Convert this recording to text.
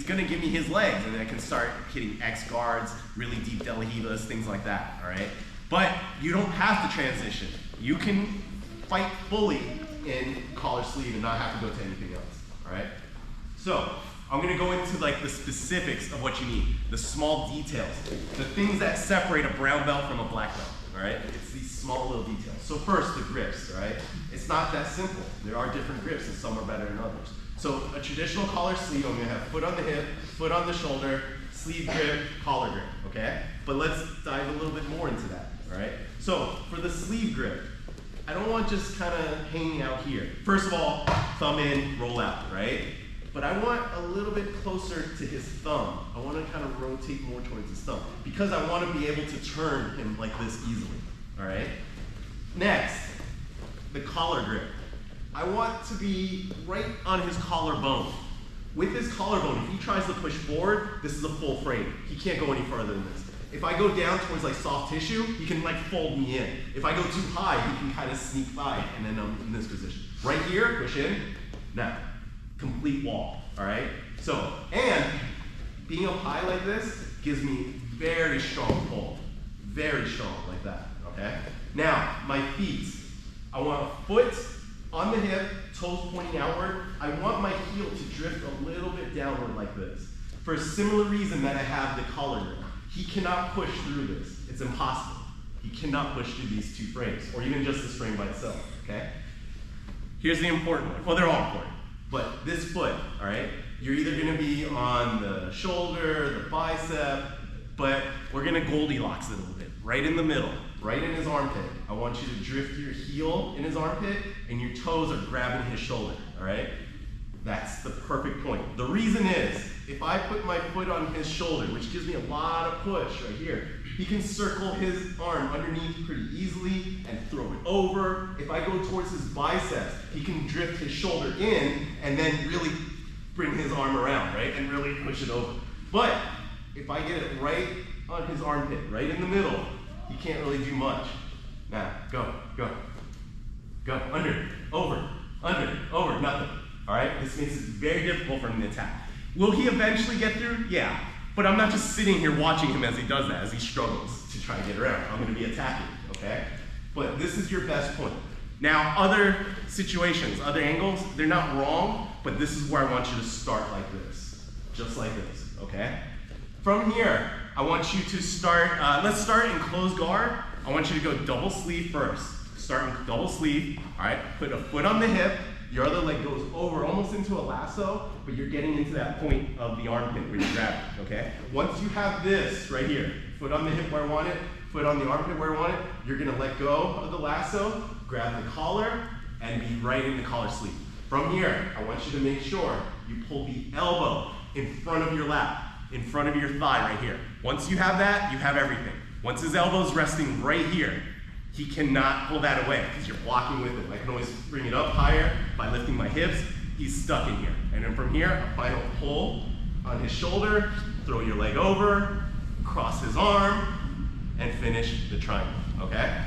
he's gonna give me his legs, and then I can start hitting X guards, really deep De La Rivas, things like that, all right? But you don't have to transition. You can fight fully in collar sleeve and not have to go to anything else, all right? So, I'm gonna go into like the specifics of what you need, the small details, the things that separate a brown belt from a black belt, all right? It's these small little details. So first, the grips, all right? It's not that simple. There are different grips and some are better than others. So a traditional collar sleeve, I'm gonna have foot on the hip, foot on the shoulder, sleeve grip, collar grip, okay? But let's dive a little bit more into that, all right? So for the sleeve grip, I don't want just kind of hanging out here. First of all, thumb in, roll out, right? But I want a little bit closer to his thumb. I want to kind of rotate more towards his thumb because I want to be able to turn him like this easily, all right? Next, the collar grip. I want to be right on his collarbone. With his collarbone, if he tries to push forward, this is a full frame. He can't go any further than this. If I go down towards like soft tissue, he can like fold me in. If I go too high, he can kind of sneak by and then I'm in this position. Right here, push in, now. Complete wall, all right? So, and being up high like this gives me very strong pull, very strong like that, okay? Now, my feet, I want a foot on the hip, toes pointing outward. I want my heel to drift a little bit downward like this. For a similar reason that I have the collar grip. He cannot push through this, it's impossible. He cannot push through these two frames, or even just this frame by itself, okay? Here's the important one, well, they're all important. But this foot, all right, you're either gonna be on the shoulder, the bicep, but we're gonna Goldilocks it a little bit, right in the middle, right in his armpit. I want you to drift your heel in his armpit and your toes are grabbing his shoulder, all right? That's the perfect point. The reason is, if I put my foot on his shoulder, which gives me a lot of push right here, he can circle his arm underneath pretty easily and throw it over. If I go towards his biceps, he can drift his shoulder in and then really bring his arm around, right? And really push it over. But if I get it right on his armpit, right in the middle, he can't really do much. Now, go, under, over, nothing. All right, this makes it very difficult for him to attack. Will he eventually get through? Yeah, but I'm not just sitting here watching him as he does that, as he struggles to try and get around. I'm gonna be attacking, okay? But this is your best point. Now, other situations, other angles, they're not wrong, but this is where I want you to start like this, just like this, okay? From here, I want you to start, let's start in closed guard. I want you to go double sleeve first. Start in double sleeve, all right? Put a foot on the hip, your other leg goes over almost into a lasso, but you're getting into that point of the armpit where you grab it, okay? Once you have this right here, foot on the hip where I want it, foot on the armpit where I want it, you're gonna let go of the lasso, grab the collar, and be right in the collar sleeve. From here, I want you to make sure you pull the elbow in front of your lap, in front of your thigh right here. Once you have that, you have everything. Once his elbow's resting right here, he cannot pull that away because you're blocking with him. I can always bring it up higher by lifting my hips. He's stuck in here. And then from here, a final pull on his shoulder, throw your leg over, cross his arm, and finish the triangle, okay?